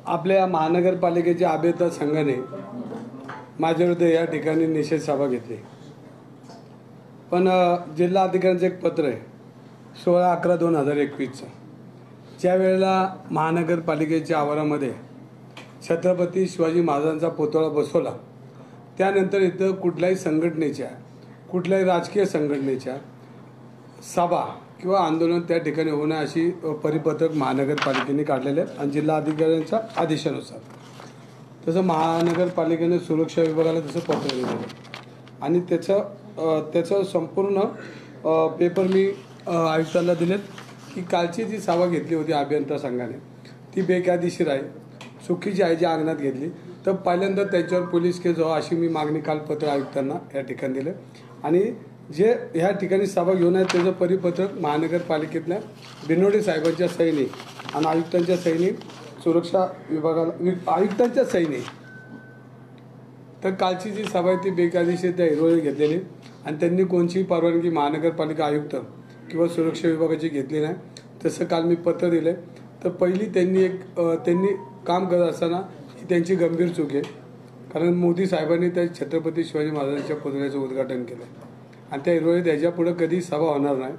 आपल्या महानगरपालिकेच्या अभियंता संघाने माझ्याविरुद्ध या ठिकाणी निषेध सभा घेतली। पण जिल्हा अधिकाऱ्यांचं एक पत्र आहे 16/11/2021 ज्या वेळेला महानगरपालिकेच्या आवारामध्ये छत्रपती शिवाजी महाराजांचा पुतळा बसवला, त्यानंतर इथं कुठल्याही संघटनेच्या, कुठल्याही राजकीय संघटनेच्या सभा किंवा आंदोलन त्या ठिकाणी होणं अशी परिपत्रक महानगरपालिकेने काढलेले आहे आणि जिल्हा अधिकाऱ्यांच्या आदेशानुसार तसं महानगरपालिकेने सुरक्षा विभागाला तसं पत्र दिलं आणि त्याचं संपूर्ण पेपर मी आयुक्तांना दिलेत की कालची जी सभा घेतली होती अभियंता संघाने ती बेकायदेशीर आहे, चुकीची आहे, जी अंगणात घेतली तर पहिल्यांदा त्याच्यावर पोलीस केस व्हावा अशी मी मागणी काल पत्र आयुक्तांना या ठिकाणी दिलं आणि जे ह्या ठिकाणी सभा घेऊन आहे त्याचं परिपत्रक महानगरपालिकेतल्या बिनोडे साहेबांच्या सहीने आणि आयुक्तांच्या सहीने सुरक्षा विभागाला आयुक्तांच्या सहीने तर कालची जी सभा आहे ती बेकायदेशीर त्या हिरोने घेतलेली आणि त्यांनी कोणतीही परवानगी महानगरपालिका आयुक्त किंवा सुरक्षा विभागाची घेतली नाही। तसं काल मी पत्र दिलं तर पहिली त्यांनी काम करत असताना ही त्यांची गंभीर चूक आहे, कारण मोदी साहेबांनी त्या छत्रपती शिवाजी महाराजांच्या पुतळ्याचं उद्घाटन केलं आणि त्या हिरोने त्याच्या पुढे कधी सभा होणार नाही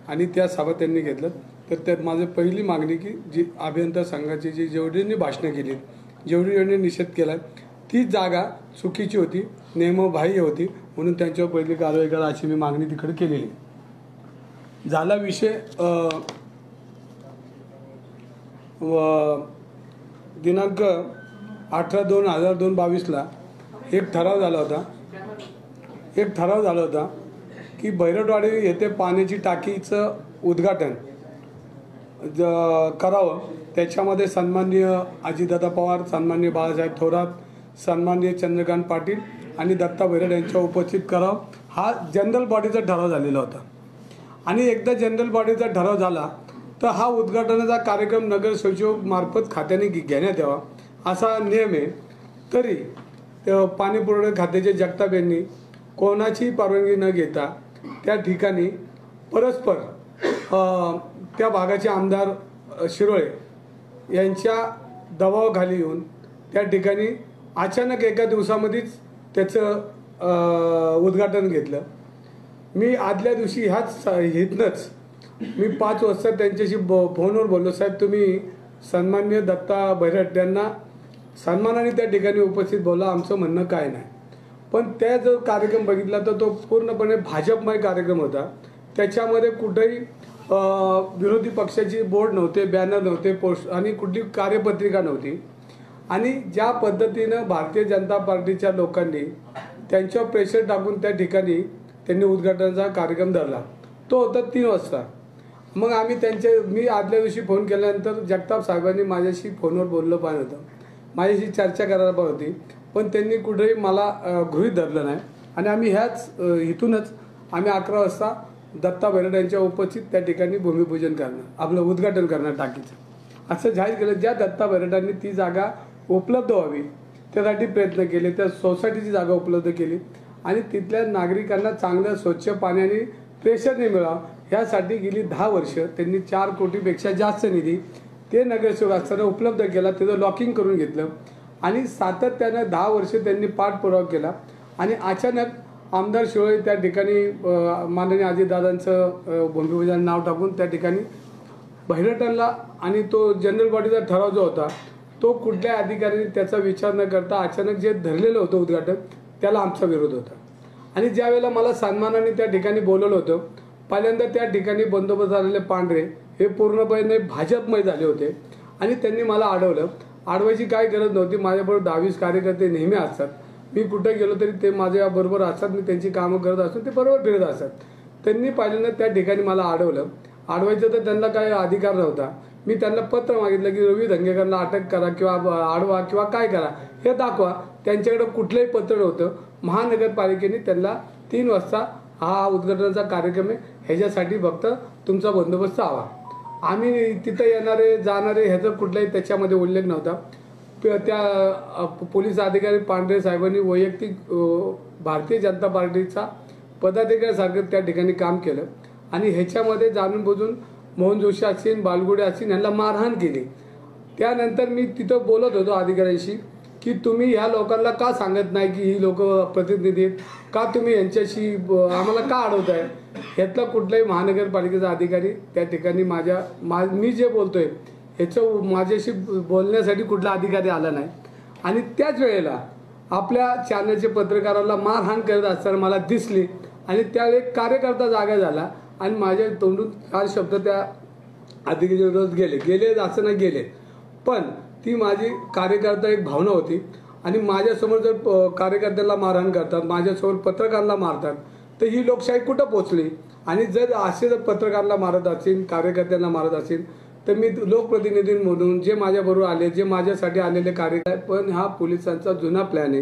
आणि त्या सभा त्यांनी घेतलं तर त्यात माझी पहिली मागणी की जी अभियंता संघाची जी जेवढ्यांनी भाषणं केली, जेवढी निषेध केला ती जागा चुकीची होती, नियमबाह्य होती, म्हणून त्यांच्यावर पहिली कारवाई करा अशी मी मागणी तिकडे केलेली। झाला विषय दिनांक 18/2/2022 एक ठराव झाला होता की भैरववाडी येथे पाण्याची टाकीचं उद्घाटन करावं, त्याच्यामध्ये सन्माननीय अजितदादा पवार, सन्माननीय बाळासाहेब थोरात, सन्माननीय चंद्रकांत पाटील आणि दत्ता भैरड यांच्या उपस्थित करावं हा जनरल बॉडीचा ठराव झालेला होता आणि एकदा जनरल बॉडीचा ठराव झाला तर हा उद्घाटनाचा कार्यक्रम नगरसचिव मार्फत खात्याने घेण्यात यावा असा नियम आहे। तरी पाणी पुरवठा खात्याचे जगताप यांनी कोणाची परवानगी न घेता त्या ठिकाणी परस्पर त्या भागाचे आमदार शिरोळे यांच्या दबावाखाली येऊन त्या ठिकाणी अचानक एका दिवसामध्येच त्याचं उद्घाटन घेतलं। मी आदल्या दिवशी इथनंच मी 5 वाजता त्यांच्याशी फोनवर बोललो, साहेब तुम्ही सन्माननीय दत्ता भैरड यांना सन्मानाने त्या ठिकाणी उपस्थित बोला, आमचं म्हणणं काय नाही। पण त्या जो कार्यक्रम बघितला तर तो पूर्णपणे भाजपमय कार्यक्रम होता, त्याच्यामध्ये कुठेही विरोधी पक्षाची बोर्ड नव्हते, बॅनर नव्हते, पोस्ट आणि कुठली कार्यपत्रिका नव्हती आणि ज्या पद्धतीनं भारतीय जनता पार्टीच्या लोकांनी त्यांच्यावर प्रेशर टाकून त्या ठिकाणी त्यांनी उद्घाटनाचा कार्यक्रम धरला तो होता 3 वाजता। मग मी आदल्या दिवशी फोन केल्यानंतर जगताप साहेबांनी माझ्याशी फोनवर बोललं पण होतं, माझ्याशी चर्चा करायला पण होती, पण त्यांनी कुठेही मला गृहीत धरलं नाही आणि आम्ही इथूनच आम्ही 11 वाजता दत्ता भैरड यांच्या उपस्थित त्या ठिकाणी भूमिपूजन करणार, आपलं उद्घाटन करणार टाकीचं असं जाहीर केलं। ज्या दत्ता भैरडांनी ती जागा उपलब्ध व्हावी त्यासाठी प्रयत्न केले, त्या सोसायटीची जागा उपलब्ध केली आणि तिथल्या नागरिकांना चांगलं स्वच्छ पाण्याने प्रेशरने मिळावं यासाठी गेली 10 वर्ष त्यांनी 4 कोटीपेक्षा जास्त निधी ते नगरसेवक असताना उपलब्ध केला, त्याचं लॉकिंग करून घेतलं आणि सातत्यानं 10 वर्ष त्यांनी पाठपुरावा केला आणि अचानक आमदार शिरोळे त्या ठिकाणी माननीय अजितदादांचं भूमिपूजन नाव टाकून त्या ठिकाणी भैरटांना आणि तो जनरल बॉडीचा ठराव जो होता तो कुठल्या अधिकाऱ्यांनी त्याचा विचार न करता अचानक जे धरलेलं होतं उद्घाटन त्याला आमचा विरोध होता आणि ज्या वेळेला मला सन्मानाने त्या ठिकाणी बोलवलं होतं पहिल्यांदा त्या ठिकाणी बंदोबस्त झालेले पांढरे हे पूर्णपणे भाजपमय झाले होते आणि त्यांनी मला अडवायची काय गरज नव्हती। माझ्याबरोबर 10-20 कार्यकर्ते नेहमी असतात, मी कुठे गेलो तरी ते माझ्याबरोबर असतात, मी त्यांची कामं करत असतो, ते बरोबर फिरत असतात। त्यांनी पहिल्यांदा त्या ठिकाणी मला अडवायचं तर त्यांना काही अधिकार नव्हता। मी त्यांना पत्र मागितलं की रवी धंगेकरला अटक करा किंवा अडवा किंवा काय करा हे दाखवा, त्यांच्याकडे कुठलंही पत्र नव्हतं। महानगरपालिकेने त्यांना 3 वाजता हा उद्घाटनाचा कार्यक्रम आहे ह्याच्यासाठी फक्त तुमचा बंदोबस्त हवा, आम्ही तिथं येणारे जाणारे ह्याचा कुठलाही त्याच्यामध्ये उल्लेख नव्हता। त्या पोलीस अधिकारी पांढरे साहेबांनी वैयक्तिक भारतीय जनता पार्टीचा पदाधिकाऱ्यासारखं त्या ठिकाणी काम केलं आणि ह्याच्यामध्ये जाणून बुजून मोहन जोशी असतील, बालगुडे असतील यांना मारहाण केली त्यानंतर मी तिथं बोलत होतो अधिकाऱ्यांशी की तुम्ही ह्या लोकांना का सांगत नाही की ही लोक प्रतिनिधी आहेत, का तुम्ही यांच्याशी आम्हाला का अडवताय. ह्यातला कुठलाही महानगरपालिकेचा अधिकारी त्या ठिकाणी मी जे बोलतोय ह्याचं माझ्याशी बोलण्यासाठी कुठला अधिकारी आला नाही. आणि त्याच वेळेला आपल्या चॅनलचे पत्रकाराला मारहाण करत असताना मला दिसली आणि त्यावेळी एक कार्यकर्ता जागा झाला आणि माझ्या तोंडून 4 शब्द त्या अधिकाऱ्याच्या विरोधात गेले असं नाही गेले, पण ती माझी कार्यकर्ता एक भावना होती. आणि माझ्यासमोर जर कार्यकर्त्यांना मारहाण करतात, माझ्यासमोर पत्रकारांना मारतात, तर ही लोकशाही कुठं पोचली. आणि जर असे जर पत्रकारांना मारत असतील, कार्यकर्त्यांना मारत असतील, तर मी लोकप्रतिनिधी म्हणून जे माझ्याबरोबर आले, जे माझ्यासाठी आलेले कार्यकर्ते, पण हा पोलिसांचा जुना प्लॅन आहे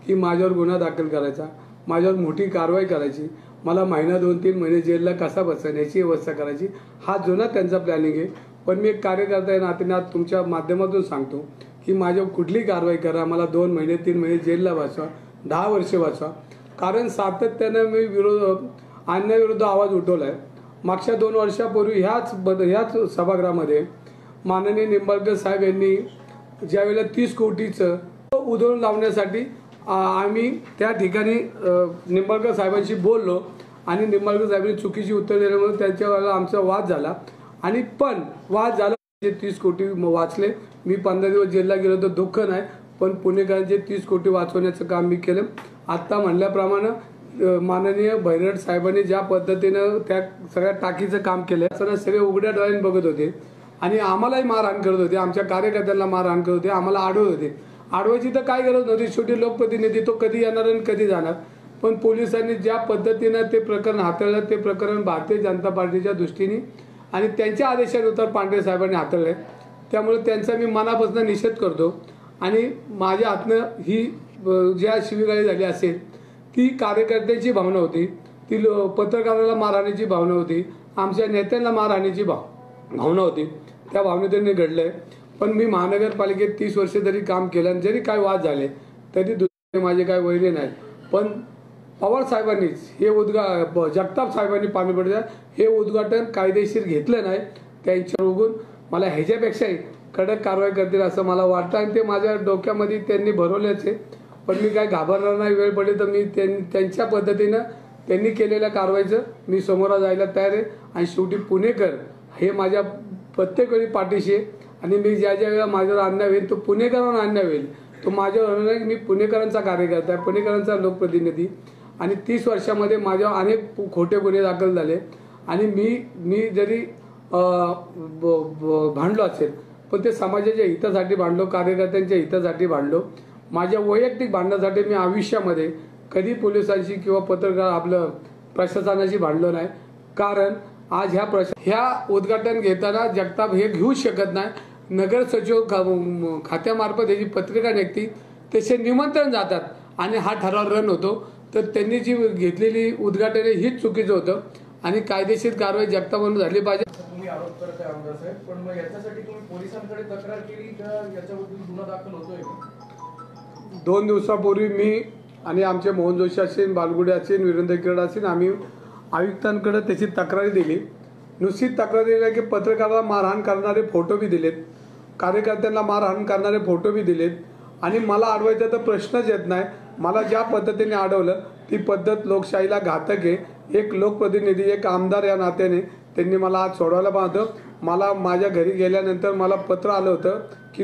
की माझ्यावर गुन्हा दाखल करायचा, माझ्यावर मोठी कारवाई करायची, मला महिना 2-3 महिने जेलला कसा बसवण्याची व्यवस्था करायची, हा जुना त्यांचा प्लॅनिंग आहे. पण मी एक कार्यकर्ता आहे नात्याने आज तुमच्या माध्यमातून सांगतो की माझ्यावर कुठली कारवाई करा, मला 2 महिने 3 महिने जेलला बसवा, 10 वर्षे बसवा. कारण सातत्यानं मी अन्यायाविरुद्ध आवाज उठवला आहे. मागच्या 2 वर्षापूर्वी ह्याच सभागृहामध्ये माननीय निंबाळकर साहेब यांनी ज्यावेळेला 30 कोटीचं उधळून लावण्यासाठी आम्ही त्या ठिकाणी निंबाळकर साहेबांशी बोललो आणि निंबाळकर साहेबांनी चुकीची उत्तर दिल्यामुळे त्यांच्यावर आमचा वाद झाला. आणि पण वाद झाला, 30 कोटी वाचले. मी 15 दिवस जेलला गेलो तर दुःख नाही, पण पुणेकरांचे 30 कोटी वाचवण्याचं काम मी केलं. आत्ता म्हणल्याप्रमाणे माननीय भैरट साहेबांनी ज्या पद्धतीनं त्या सगळ्या टाकीचं काम केलं, सगळे उघड्या डोळ्याने बघत होते आणि आम्हालाही मारहाण करत होते, आमच्या कार्यकर्त्यांना मारहाण करत होते, आम्हाला अडवत होते. अडवायची तर काय गरज नव्हती, शेवटी लोकप्रतिनिधी तो कधी येणार आणि कधी जाणार. पण पोलिसांनी ज्या पद्धतीनं ते प्रकरण हाताळलं, ते प्रकरण भारतीय जनता पार्टीच्या दृष्टीने आणि त्यांच्या आदेशानुसार पांढरे साहेबांनी हाताळले. त्यामुळे त्यांचा मी मनापासून निषेध करतो. आणि माझ्या हातनं ही ज्या शिवीगाळी झाली असेल ती कार्यकर्त्यांची भावना होती, ती पत्रकाराला मारहाणीची भावना होती, आमच्या नेत्यांना मारहाणीची भावना होती. त्या भावनेतून घडलंय. पण मी महानगरपालिकेत 30 वर्षे जरी काम केलं आणि जरी काय वाद झाले तरी दुसरे माझे काय वैरी नाही. पण पवार साहेबांनीच हे जगताप साहेबांनी पाणीपट्टीचं हे उद्घाटन कायदेशीर घेतलं नाही. त्यांच्या बघून मला ह्याच्यापेक्षाही कडक कारवाई करतील असं मला वाटतं आणि ते माझ्या डोक्यामध्ये त्यांनी भरवलेच आहे. पण मी काय घाबरणार नाही. वेळ पडली तर मी त्यांच्या पद्धतीनं त्यांनी केलेल्या कारवाईचं मी समोर जायला तयार आहे. आणि शेवटी पुणेकर हे माझ्या प्रत्येक वेळी पाठीशी आहे. आणि मी ज्या वेळेला माझ्यावर अन्याय होईल तो पुणेकरांना अन्याय होईल, तो माझ्यावर नाही. मी पुणेकरांचा कार्यकर्ता आहे, पुणेकरांचा लोकप्रतिनिधी. आणि 30 वर्षामध्ये माझ्यावर अनेक खोटे गुन्हे दाखल झाले. आणि मी जरी भांडलो असेल पण ते समाजाच्या हितासाठी भांडलो, कार्यकर्त्यांच्या हितासाठी भांडलो. माझ्या वैयक्तिक भांडणासाठी मी आयुष्यामध्ये कधी पोलिसांशी किंवा पत्रकार आपलं प्रशासनाशी भांडलो नाही. कारण आज ह्या उद्घाटन घेताना जगताप हे घेऊ शकत नाही. नगर सचिव खात्यामार्फत याची पत्रिका निघती, तसे निमंत्रण जातात आणि हा ठराव रन होतो. तर त्यांनी जी घेतलेली उद्घाटन हीच चुकीचं होतं आणि कायदेशीर कारवाई जगतापांवर झाली पाहिजे. तुम्ही आरोप करत आहे आमदार साहेब, पण मग याच्यासाठी तुम्ही पोलिसांकडे तक्रार केली का, याच्याबद्दल गुन्हा दाखल होतोय का? 2 दिवसापूर्वी मी आणि आमचे मोहन जोशी असेल, बालगुडे असेल, वीरेंद्र किरड असेल, आम्ही आयुक्तांकडे त्याची तक्रारी दिली. नुसती तक्रार दिली की पत्रकाराला मारहाण करणारे फोटो बी दिलेत, कार्यकर्त्यांना मारहाण करणारे फोटो बी दिलेत. आणि मला अडवायचा तर प्रश्नच येत नाही. मला ज्या पद्धतीने अडवलं ती पद्धत लोकशाहीला घातक आहे. एक लोकप्रतिनिधी, एक आमदार या नात्याने त्यांनी मला आज सोडवायला पाहतं. मला माझ्या घरी गेल्यानंतर मला पत्र आलं होतं की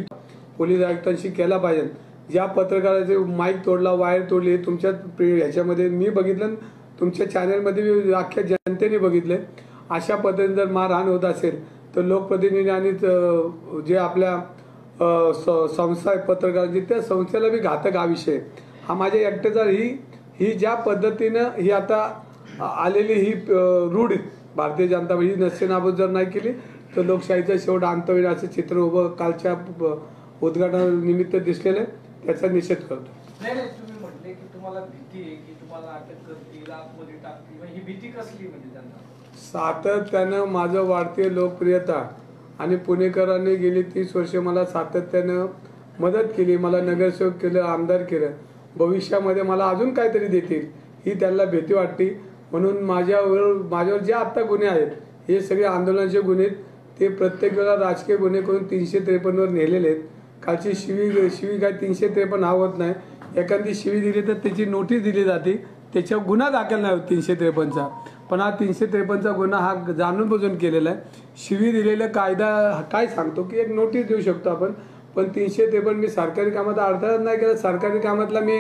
पोलीस आयुक्तांशी केला पाहिजे. ज्या पत्रकाराचे माईक तोडला, वायर तोडली, तुमच्या ह्याच्यामध्ये मी बघितलं, तुमच्या चॅनलमध्ये अख्ख्या जनतेने बघितले. अशा पद्धतीने जर मारहाण होत असेल तर लोकप्रतिनिधी आणि जे आपल्या संस्था आहे पत्रकारांची, त्या संस्थेला बी घातक हा विषय. हा माझ्या एकट्याचा ही ज्या पद्धतीनं ही आता आलेली ही रूढ भारतीय जनता ही नसेनाबूत जर नाही केली तर लोकशाहीचा शेवट अंत होईल असं चित्र उभं कालच्या उद्घाटनानिमित्त दिसलेलं, त्याचा निषेध करतो. नाही, तुम्ही म्हटले की तुम्हाला भीती आहे की तुम्हाला अटक करतील, आतमध्ये टाकतील, ही भीती कसली म्हणजे त्यांना? सातत्यानं माझं वाढते लोकप्रियता आणि पुणेकरांनी गेली 30 वर्षे मला सातत्यानं मदत केली, मला नगरसेवक केलं, आमदार केलं. भविष्यामध्ये मला अजून काहीतरी देतील ही त्यांना भीती वाटते. म्हणून माझ्यावर जे आत्ता गुन्हे आहेत हे सगळे आंदोलनाचे गुन्हे. ते प्रत्येक वेळा राजकीय गुन्हे करून 353वर नेलेले आहेत. कालची शिवी काय 353 होत नाही. एखादी शिवी दिली तर त्याची नोटीस दिली जाते, त्याच्यावर गुन्हा दाखल नाही होत 353चा. पण हा 353चा गुन्हा हा जाणून बुजून केलेला आहे. शिवी दिलेला कायदा काय सांगतो की एक नोटीस देऊ शकतो आपण, पण 353 मी सरकारी कामात अडथळाच नाही केला. सरकारी कामातला मी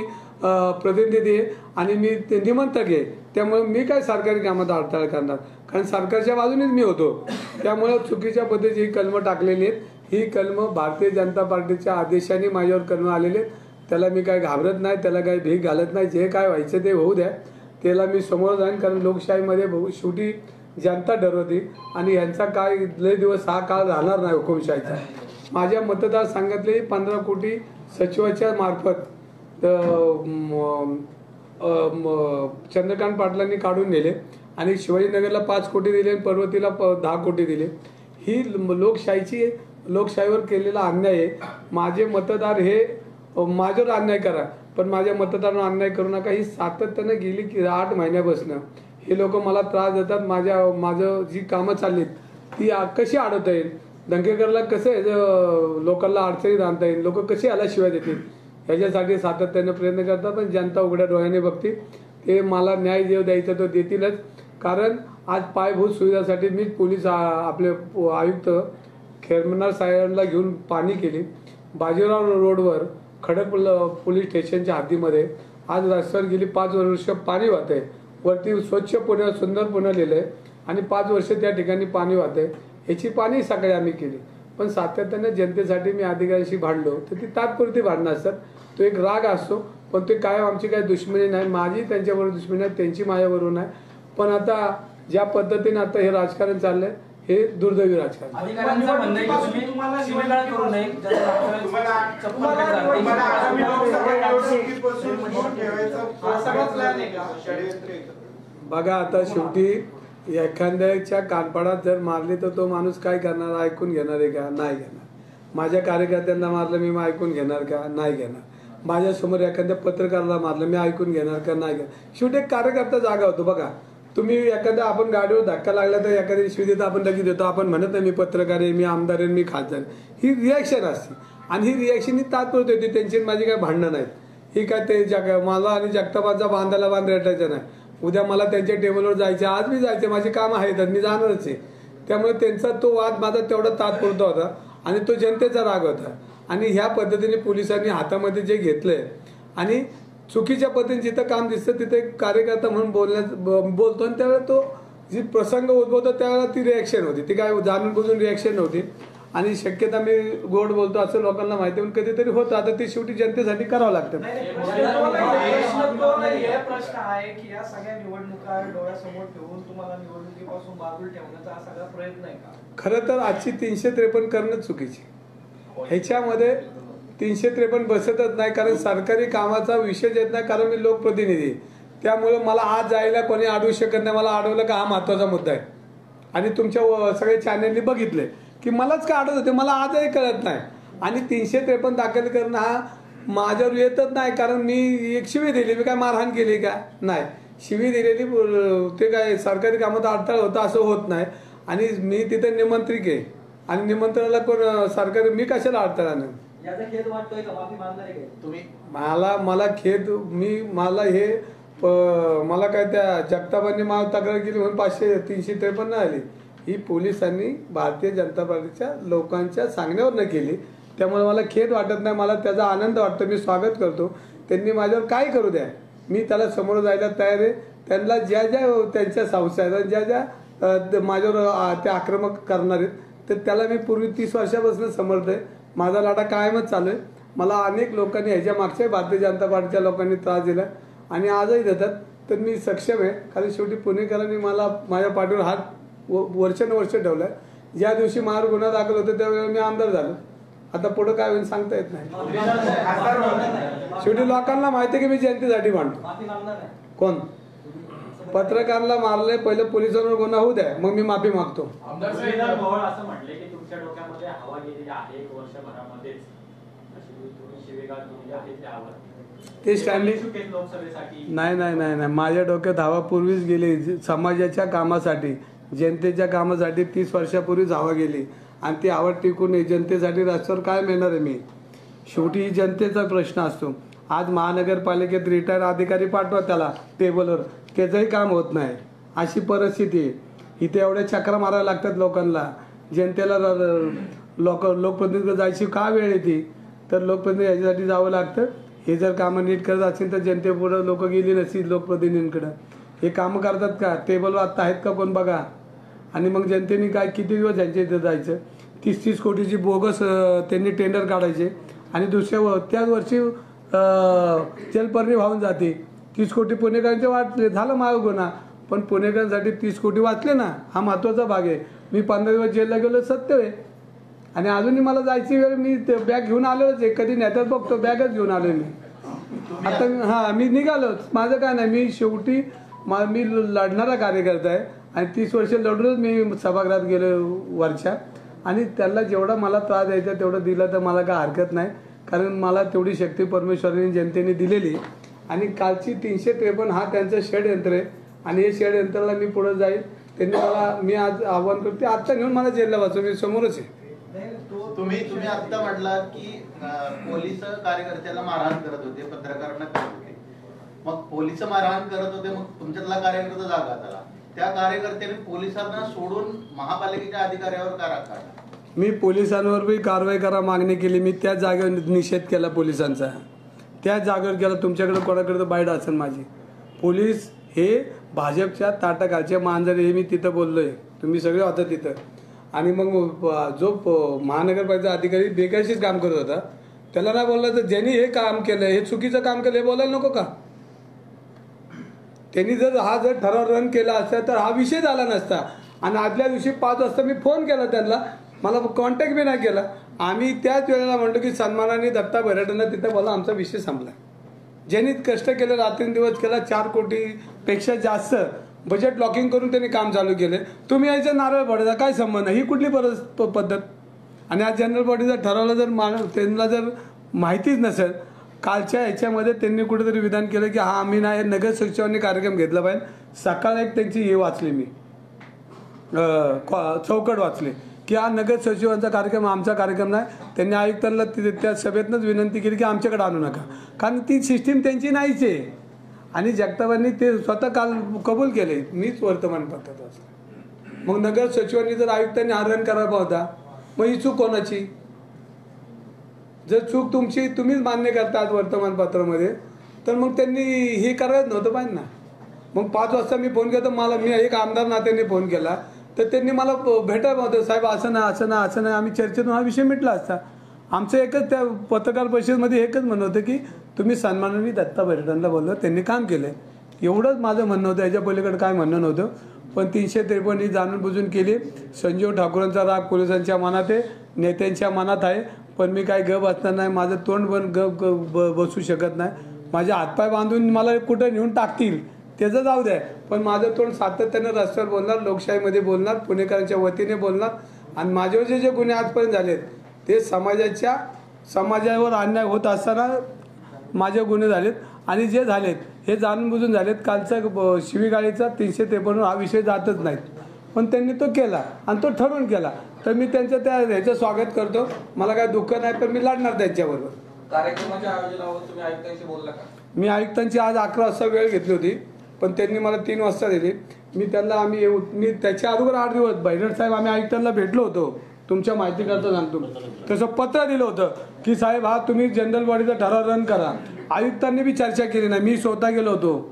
प्रतिनिधी आहे आणि मी ते निमंत्रक आहे, त्यामुळे मी काय सरकारी कामात अडथळा करणार, कारण सरकारच्या बाजूनेच मी होतो. त्यामुळे चुकीच्या पद्धतीची ही कलमं टाकलेली आहेत. ही कलमं भारतीय जनता पार्टीच्या आदेशाने माझ्यावर कलमं आलेले आहेत. त्याला मी काय घाबरत नाही, त्याला काही भीक घालत नाही. जे काय व्हायचं ते होऊ द्या, त्याला मी समोर जाईन. कारण लोकशाहीमध्ये शेवटी जनता ठरवते आणि यांचा काय लय दिवस हा काळ राहणार नाही हुकुमशाहीचा. माझ्या मतदारसंघातले 15 कोटी सचिवाच्या मार्फत चंद्रकांत पाटलांनी काढून नेले आणि शिवाजीनगरला 5 कोटी दिले आणि पर्वतीला 10 कोटी दिले. ही लोकशाहीवर केलेला अन्याय आहे. माझे मतदार हे माझ्यावर अन्याय करा, पण माझ्या मतदारांना अन्याय करू नका. ही सातत्यानं गेली की 8 महिन्यापासून हे लोक मला त्रास देतात. माझं जी कामं चाललीत ती कशी अडवता येईल, दंगेकरला कसं लोकांना अडचणीत आणता येईल, लोक कसे याला शिवाय देतील, ह्याच्यासाठी सातत्यानं प्रयत्न करतात. पण जनता उघड्या डोळ्याने बघते. ते मला न्याय जेव द्यायचा तो देतीलच. कारण आज पायाभूत सुविधासाठी मी पोलीस आपले आयुक्त खेरमनार साहेबांना घेऊन पाणी केली. बाजीराव रोडवर खडक पोलीस स्टेशनच्या हद्दीमध्ये आज रस्त्यावर गेली 5 वर्ष पाणी वाहतंय. वरती स्वच्छ पुणे सुंदर पुणे लिहिलंय आणि 5 वर्ष त्या ठिकाणी पाणी वाहतंय. ह्याची पाणी सकाळी आम्ही केली. पण सातत्यानं जनतेसाठी मी अधिकाऱ्यांशी भांडलो तर ती तात्पुरती भांडणं असतात. तो एक राग असतो, पण ते कायम आमची काही दुश्मनी नाही. माझी त्यांच्याबरोबर दुश्मनी नाही, त्यांची माझ्याबरोबर नाही. पण आता ज्या पद्धतीने आता हे राजकारण चाललंय हे दुर्दैवी राजकारण. अधिकाऱ्यांचं म्हणणं आहे की तुम्ही शिवीगाळ करू नये. बघा आता शेवटी एखाद्याच्या कानपाडात जर मारली तर तो माणूस काय करणार, ऐकून घेणार आहे का? नाही घेणार. माझ्या कार्यकर्त्यांना मारलं मी ऐकून घेणार का? नाही घेणार. माझ्यासमोर एखाद्या पत्रकाराला मारलं मी ऐकून घेणार का? नाही घेणार. शेवटी एक कार्यकर्ता जागा होतो. बघा तुम्ही एखाद्या आपण गाडीवर धक्का लागला तर एखाद्या शिवी देतो, आपण लगेच देतो. आपण म्हणत नाही मी पत्रकार आहे, मी आमदार आहे, मी खासदार. ही रिॲक्शन असते आणि ही रिॲक्शन ही तात्पुरती होती. त्यांची माझी काय भांडणं नाहीत. ही काय ते मला आणि जगतापाचा बांधायला बांध रेटायचं नाही. उद्या मला त्यांच्या टेबलवर जायचे, आज मी जायचे, माझी कामं आहेत, मी जाणारच आहे. त्यामुळे त्यांचा तो वाद माझा तेवढा तात्पुरता होता आणि तो जनतेचा राग होता. आणि ह्या पद्धतीने पोलिसांनी हातामध्ये जे घेतलंय आणि चुकीच्या पद्धतीने जिथं काम दिसतं तिथे कार्यकर्ता म्हणून बोलतो आणि त्यावेळेला तो जी प्रसंग उद्भवतो त्यावेळेला ती रिॲक्शन होती. ती काय जाणून बुजून रिॲक्शन नव्हती. आणि शक्यता मी गोड बोलतो असं लोकांना माहिती पण कधीतरी होतं. आता ते शेवटी जनतेसाठी करावं लागतं. प्रश्न आहे की या सगळ्या निवडणुका डोळ्यासमोर ठेवून तुम्हाला निवडणुकीपासून बाजूला ठेवण्याचा हा सगळा प्रयत्न आहे का? खरं तर आजची 353 करणं चुकीची. ह्याच्यामध्ये 353 बसतच नाही, कारण सरकारी कामाचा विषय येत नाही. कारण मी लोकप्रतिनिधी, त्यामुळे मला आज जायला कोणी अडवू शकत नाही. मला अडवलं का हा महत्वाचा मुद्दा आहे. आणि तुमच्या सगळ्या चॅनलनी बघितले की मलाच का अडवत होते, मला आजही कळत नाही. आणि 353 दाखल करणं हा माझ्यावर येतच नाही. कारण मी एक शिवी दिली, मी काय मारहाण केली का? नाही. शिवी दिलेली ते काय सरकारी कामात अडथळा होता असं होत नाही. आणि मी तिथे निमंत्रित आहे आणि निमंत्रणाला कोण सरकारी मी कशाला अडथळा नाही. मला खेद मला हे मला काय त्या जगतापांनी मला तक्रार केली म्हणून 353 आली. ही पोलिसांनी भारतीय जनता पार्टीच्या लोकांच्या सांगण्यावर न केली. त्यामुळे मला खेद वाटत नाही, मला त्याचा आनंद वाटतो. मी स्वागत करतो. त्यांनी माझ्यावर काय करू द्या, मी त्याला समोर जायला तयार आहे. त्यांना ज्या ज्या त्यांच्या संस्था आहेत, ज्या ज्या माझ्यावर ते आक्रमक करणार आहेत, तर त्याला मी पूर्वी 30 वर्षापासून समर्थ आहे. माझा लढा कायमच चालू आहे. मला अनेक लोकांनी ह्याच्या मागच्या भारतीय जनता पार्टीच्या लोकांनी त्रास दिला आणि आजही देतात. तर मी सक्षम आहे, कारण शेवटी पुणेकरांनी मला माझ्या पाठीवर हात वर्षानुवर्ष ठेवलाय. ज्या दिवशी माझ्यावर गुन्हा दाखल होता त्यावेळेला मी आमदार झालो. आता पुढे काय होईल सांगता येत नाही. शेवटी लोकांना माहिती आहे की मी जनतेसाठी भांडतो. कोण पत्रकाराला मारले, पहिलं पोलिसांवर गुन्हा होऊ द्या, मग मी माफी मागतो. आमदार असं म्हटले की तुमच्या डोक्यामध्ये हवा गेलेली आहे 1 वर्षभरामध्येच, ते स्टँडिंग नाही. माझ्या डोक्यात हवा पूर्वीच गेली समाजाच्या कामासाठी. जनतेच्या कामासाठी 30 वर्षापूर्वीच हवा गेली आणि ती आवड टिकून जनतेसाठी रस्त्यावर काय मिळणार आहे मी? शेवटी जनतेचा प्रश्न असतो. आज महानगरपालिकेत रिटायर अधिकारी पाठवा त्याला टेबलवर, त्याचंही काम होत नाही. अशी परिस्थिती आहे. इथे एवढ्या चक्रा मारायला लागतात लोकांना. जनतेला लोकप्रतिनिधीकडे जायची का वेळ येते? तर लोकप्रतिनिधी याच्यासाठी जावं लागतं. हे जर कामं नीट करत असेल तर जनतेपुढं लोक गेली नसतील लोकप्रतिनिधींकडं. हे कामं करतात का? टेबलवर आत्ता आहेत का कोण बघा. आणि मग जनतेने काय किती दिवस त्यांच्या इथं जायचं? 30-30 कोटीची बोगस त्यांनी टेंडर काढायचे आणि दुसऱ्या त्याच वर्षी जलपर्णी वाहून जाते. 30 कोटी पुणेकरांचे वाचले, झालं माग गुन्हा. पण पुणेकरांसाठी 30 कोटी वाचले ना, हा महत्त्वाचा भाग आहे. मी 15 दिवस जेलला गेलो सत्य आहे. आणि अजूनही मला जायची वेळ, मी बॅग घेऊन आलोच आहे. कधी नेत्यात बघतो बॅगच घेऊन आलो मी. आता मी निघालोच. माझं काय नाही, मी शेवटी मी लढणारा कार्यकर्ता आहे आणि 30 वर्ष लढूनच मी सभागृहात गेलो वरच्या. आणि त्याला जेवढा मला त्रास द्यायचा तेवढं दिलं तर मला काय हरकत नाही, कारण मला तेवढी शक्ती परमेश्वराने जनतेने दिलेली. आणि कालची 353 हा त्यांचं षडयंत्र आहे आणि हे षडयंत्राला मी पुढे जाईल. त्यांनी मला, मी आज आव्हान करते, आत्ता नेऊन मला जेलला वाचव, मी समोरच आहे. तुम्ही आता म्हटलात की पोलीस कार्यकर्त्याला मारहाण करत होते, पत्रकारांना करत होते. मग पोलीस मारहाण करत होते, मग तुमच्यातला कार्यकर्ता जागा झाला. त्या कार्यकर्त्याने पोलिसांना सोडून महापालिकेच्या अधिकाऱ्यावर का राग काढला? मी पोलिसांवर बी कारवाई करा मागणी केली. मी त्या जागेवर निषेध केला पोलिसांचा, त्या जागेवर केला. तुमच्याकडे कोणाकडे बाईट असेल माझी. पोलीस हे भाजपच्या ताटाखालचे मांजर, हे मी तिथं बोललोय. तुम्ही सगळे होता तिथं. आणि मग जो महानगरपालिकेचा अधिकारी बेकायदेशीर काम करत होता त्याला नाही बोलला तर ज्यांनी हे काम केलं, हे चुकीचं काम केलं, हे बोलायला नको का? त्यांनी जर ठराव रन केला असता तर हा विषय झाला नसता. आणि आदल्या दिवशी 5 वाजता मी फोन केला त्यांना, मला कॉन्टॅक्ट बी नाही केला. आम्ही त्याच वेळेला म्हणतो की सन्मानाने दत्ता भैरटांना तिथं बोला, आमचा विषय संपला. ज्यांनी कष्ट केलं, रात्रंदिवस केला, 4 कोटीपेक्षा जास्त बजेट लॉकिंग करून त्यांनी काम चालू केले. तुम्ही यायचं नारळ फोडायचा काय संबंध? ही कुठली पद्धत? आणि आज जनरल बॉडीचा ठरवलं जर त्यांना जर माहितीच नसेल, कालच्या ह्याच्यामध्ये त्यांनी कुठेतरी विधान केलं की हा आम्ही नाही, नगर सचिवांनी कार्यक्रम घेतला पाहिजे. सकाळ एक त्यांची हे वाचली मी, चौकट वाचली की हा नगर सचिवांचा कार्यक्रम, आमचा कार्यक्रम नाही. त्यांनी आयुक्तांना त्या सभेतनंच विनंती केली की आमच्याकडे आणू नका, कारण ती सिस्टीम त्यांची नाहीच आहे. आणि जगतापांनी ते स्वतः काल कबूल केले, मीच वर्तमानपत्रात वाचलं. मग नगर सचिवांनी जर आयुक्तांनी हा रन करायला होता, मग ही चूक कोणाची? जर चूक तुमची, तुम्हीच मान्य करता आज वर्तमानपत्रामध्ये, तर मग त्यांनी हे करायचं नव्हतं पाहिजे ना. मग 5 वाजता मी फोन केला, तर मी एक आमदार नात्याने फोन केला, तर त्यांनी मला भेटायला होतं. साहेब असं नाही. आम्ही चर्चेतून हा विषय मिटला असता. आमचं एकच त्या पत्रकार परिषदेमध्ये एकच म्हणणं होतं की तुम्ही सन्मानाने दत्ता भैरटांना बोललो, त्यांनी काम केलं, एवढंच माझं म्हणणं होतं. याच्या पलीकडे काय म्हणणं नव्हतं. पण 353 ही जाणून बुजून केली. संजीव ठाकूरांचा राग पोलिसांच्या मनात आहे, नेत्यांच्या मनात आहे. पण मी काय गप असणार नाही, माझं तोंड पण बसू शकत नाही. माझे हातपाय बांधून मला कुठं नेऊन टाकतील त्याचं जाऊ द्या, पण माझं तोंड सातत्यानं रस्त्यावर बोलणार, लोकशाहीमध्ये बोलणार, पुणेकरांच्या वतीने बोलणार. आणि माझ्यावर जे गुन्हे आजपर्यंत झालेत ते समाजावर अन्याय होत असताना माझे गुन्हे झालेत. आणि जे झालेत हे जाणून बुजून झालेत. कालचा शिवीगाळीचा 353 हा विषय जातच नाहीत, पण त्यांनी तो केला आणि तो ठरवून केला. तर मी त्यांचं त्या ह्याचं स्वागत करतो. मला काय दुःख नाही, पण मी लढणार त्यांच्याबरोबर. कार्यक्रमाच्या आयोजनावर तुम्ही आयुक्तांशी बोलला का? मी आयुक्तांची आज 11 वाजता वेळ घेतली होती, पण त्यांनी मला 3 वाजता दिली. मी त्यांना मी त्याच्या अगोदर 8 दिवस भैरट साहेब आम्ही आयुक्तांना भेटलो होतो. तुमच्या माहिती करता सांगतो, तसं पत्र दिलं होतं की साहेब हा तुम्ही जनरल बॉडीचा ठराव रन करा. आयुक्तांनी बी चर्चा केली नाही, मी स्वतः गेलो होतो.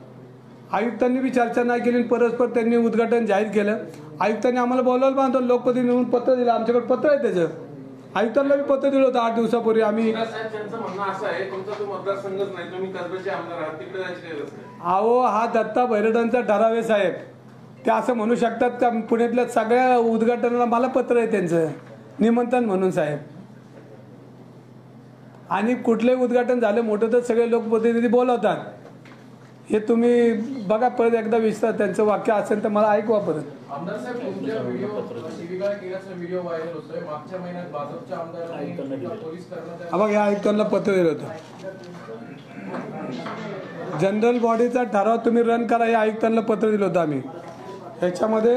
आयुक्तांनी बी चर्चा नाही केली. परस्पर त्यांनी उद्घाटन जाहीर केलं. आयुक्तांनी आम्हाला बोलायला पाहतो, लोकप्रतिनिधी पत्र दिलं. आमच्याकडे पत्र आहे त्याचं. आयुक्तांना बी पत्र दिलं होतं 8 दिवसापूर्वी. आम्ही त्यांचं म्हणणं असं आहे, तुमचा तो मतदारसंघच नाही, तुम्ही कर्जचे आमदार आहात, तिकडे जायची काही गरज नाही. अहो हा दत्ता भैरटांचा ठराव आहे साहेब. ते असं म्हणू शकतात का पुण्यातल्या सगळ्या उद्घाटनाला मला पत्र आहे त्यांचं निमंत्रण म्हणून साहेब. आणि कुठलंही उद्घाटन झालं मोठं तर सगळे लोकप्रतिनिधी बोलवतात. हे तुम्ही बघा, परत एकदा विचारा, त्यांचं वाक्य असेल तर मला ऐकवा परत. आमदार साहेब, तुमच्या शिवीगाळ केल्याचा व्हिडिओ व्हायरल होतोय. मागच्या महिन्यात भाजपच्या आमदारांनी पोलीस कर्मचारी बघा या आयुक्तांना पत्र दिलं होतं. जनरल बॉडीचा ठराव तुम्ही रन करा, या आयुक्तांना पत्र दिलं होतं आम्ही. ह्याच्यामध्ये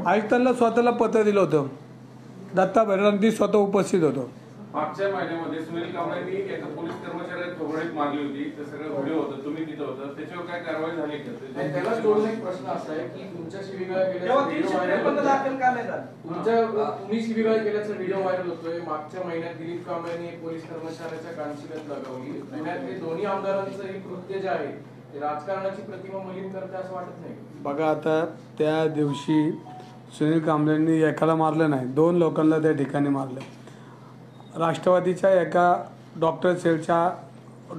आयुक्तांना स्वतःला पत्र दिलं होतं. दत्ता भैरडांनी स्वतः उपस्थित होतो. मागच्या महिन्यामध्ये सुनील कांबळेंनी एका पोलीस कर्मचाऱ्याला थोबडीत मारली होती. ते सगळं व्हिडिओ होतं, तुम्ही तिथं होतं. त्याच्यावर काय कारवाई झाली का? आणि त्याला जोडून एक प्रश्न असा आहे की तुमच्या शिवीगाळ तेव्हा केल्याचा व्हिडिओ 353 व्हायरल दाखल का नाही झाला? तुम्ही शिवीगाळ केल्याचा व्हिडिओ व्हायरल होतोय. मागच्या महिन्यात दिलीप कांबळेंनी एक पोलीस कर्मचाऱ्याच्या कानशिलात लगावली. पुण्यातले दोन्ही आमदारांचं हे कृत्य जे आहे ते राजकारणाची प्रतिमा मलिन करते असं वाटत नाही? बघा, आता त्या दिवशी सुनील कांबळेंनी एकाला मारलं नाही, 2 लोकांना त्या ठिकाणी मारलं. राष्ट्रवादीच्या एका डॉक्टर सेलच्या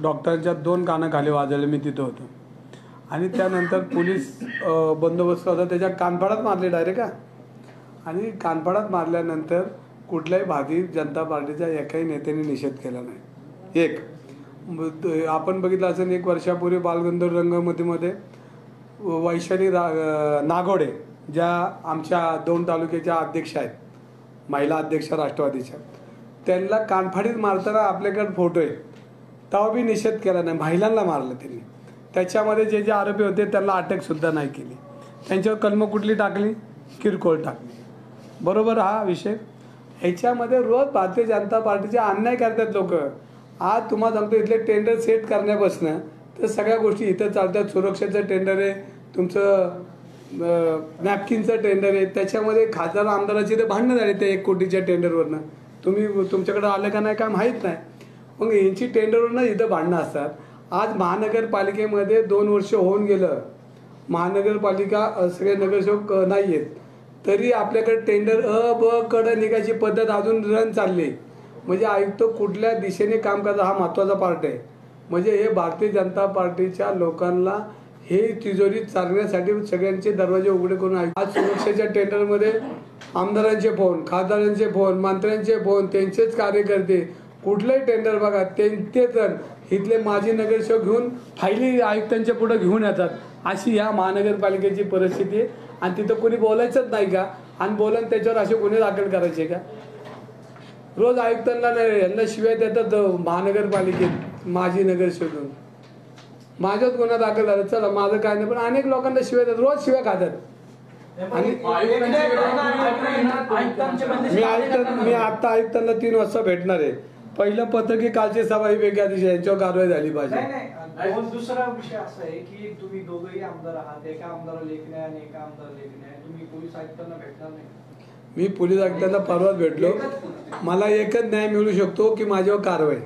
डॉक्टरांच्या 2 कानं खाली वाजवले. मी तिथं होतो. आणि त्यानंतर पोलीस बंदोबस्त होता, त्याच्या कानफाडात मारले डायरेक्ट. आणि कानफाडात मारल्यानंतर कुठल्याही भारतीय जनता पार्टीच्या एकाही नेत्याने निषेध केला नाही. आपण बघितलं असेल 1 वर्षापूर्वी बालगंधर्व रंगमतीमध्ये वैशाली नागोडे, ज्या आमच्या 2 तालुक्याच्या अध्यक्ष आहेत, महिला अध्यक्ष राष्ट्रवादीच्या, त्यांना कानफाडीत मारताना आपल्याकडे फोटो आहे. तेव्हा बी निषेध केला नाही. महिलांना मारलं त्यांनी. त्याच्यामध्ये जे आरोपी होते त्यांना अटकसुद्धा नाही केली. त्यांच्यावर कलम कुठली टाकली? किरकोळ टाकली. बरोबर हा विषय. ह्याच्यामध्ये रोज भारतीय जनता पार्टीचे अन्याय करतात लोक. आज तुम्हाला सांगतो, इथले टेंडर सेट करण्यापासून तर सगळ्या गोष्टी इथं चालतात. सुरक्षेचं टेंडर आहे, तुमचं नॅपकिनचं टेंडर आहे. त्याच्यामध्ये खासदार आमदाराची ते भांडणं झाली त्या 1 कोटीच्या टेंडरवरनं. तुम्ही तुमच्याकडे आलं का नाही काय माहीत नाही. मग यांची टेंडरवरनं इथं भांडणं असतात. आज महानगरपालिकेमध्ये 2 वर्ष होऊन गेलं, महानगरपालिका सगळे नगरसेवक नाही आहेत, तरी आपल्याकडे टेंडर ब कडं निघायची पद्धत अजून रन चालली. म्हणजे आयुक्त कुठल्या दिशेने काम करतात हा महत्त्वाचा पार्ट आहे. म्हणजे हे भारतीय जनता पार्टीच्या लोकांना हे तिजोरी चालण्यासाठी सगळ्यांचे दरवाजे उघडे करून आहे. आज सुरक्षेच्या टेंडरमध्ये आमदारांचे फोन, खासदारांचे फोन, मंत्र्यांचे फोन, त्यांचेच कार्यकर्ते, कुठलंही टेंडर बघा ते जण इथले माजी नगरसेवक घेऊन फायली आयुक्तांच्या पुढे घेऊन येतात. अशी या महानगरपालिकेची परिस्थिती आहे. आणि तिथं कोणी बोलायचंच नाही का? आणि बोलून त्याच्यावर असे गुन्हे दाखल करायचे का? रोज आयुक्तांना नाही यांना शिव्या देतात महानगरपालिकेत माजी नगरसेवक. माझ्याच गुन्हा दाखल झाला, चला माझं काय नाही, पण अनेक लोकांना शिव्या देतात, रोज शिव्या खातात. आणि मी आता आयुक्तांना 3 वाजता भेटणार आहे. पहिलं पत्र की कालची सभा ही वेगळ्या दिवशी यांच्यावर कारवाई झाली पाहिजे. नाही, दुसरा विषय असा आहे की तुम्ही दोघंही आमदार आहात. एका आमदाराला लेखणे आणि एका आमदाराला लेखणे, तुम्ही पोलीस आयुक्तांना भेटणार नाही? मी पोलीस आयुक्तांना परवाच भेटलो. मला एकच न्याय मिळू शकतो की माझ्यावर कारवाई,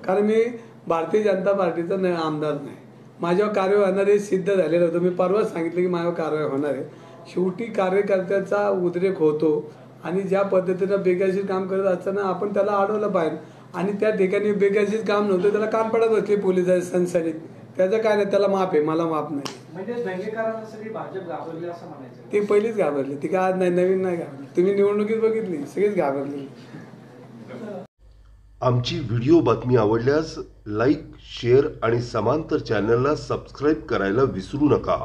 कारण मी भारतीय जनता पार्टीचा आमदार नाही. माझ्यावर कारवाई होणार हे सिद्ध झालेलं होतं. मी परवाच सांगितलं की माझ्यावर कारवाई होणार आहे. शेवटी कार्यकर्त्याचा उद्रेक होतो आणि ज्या पद्धतीनं बेकायदेशीर काम करत असताना आपण त्याला अडवलं पाहिजे. आणि त्या ठिकाणी बेकायदेशीर काम नव्हतं, त्याला कानफाडात बसले पोलिसांनी सनसनीत. त्याचं काय नाही, त्याला माफ आहे, मला माफ नाही. म्हणजे दंगेकरांना सगळी भाजप घाबरली असं म्हणायचं? ती पहिलीच घाबरली, ती काय आज नाही, नवीन नाही घाबरली. तुम्ही निवडणुकीत बघितली, सगळीच घाबरली. आमची व्हिडिओ बातमी आवडल्यास लाईक, शेअर आणि समांतर चॅनलला सबस्क्राईब करायला विसरू नका.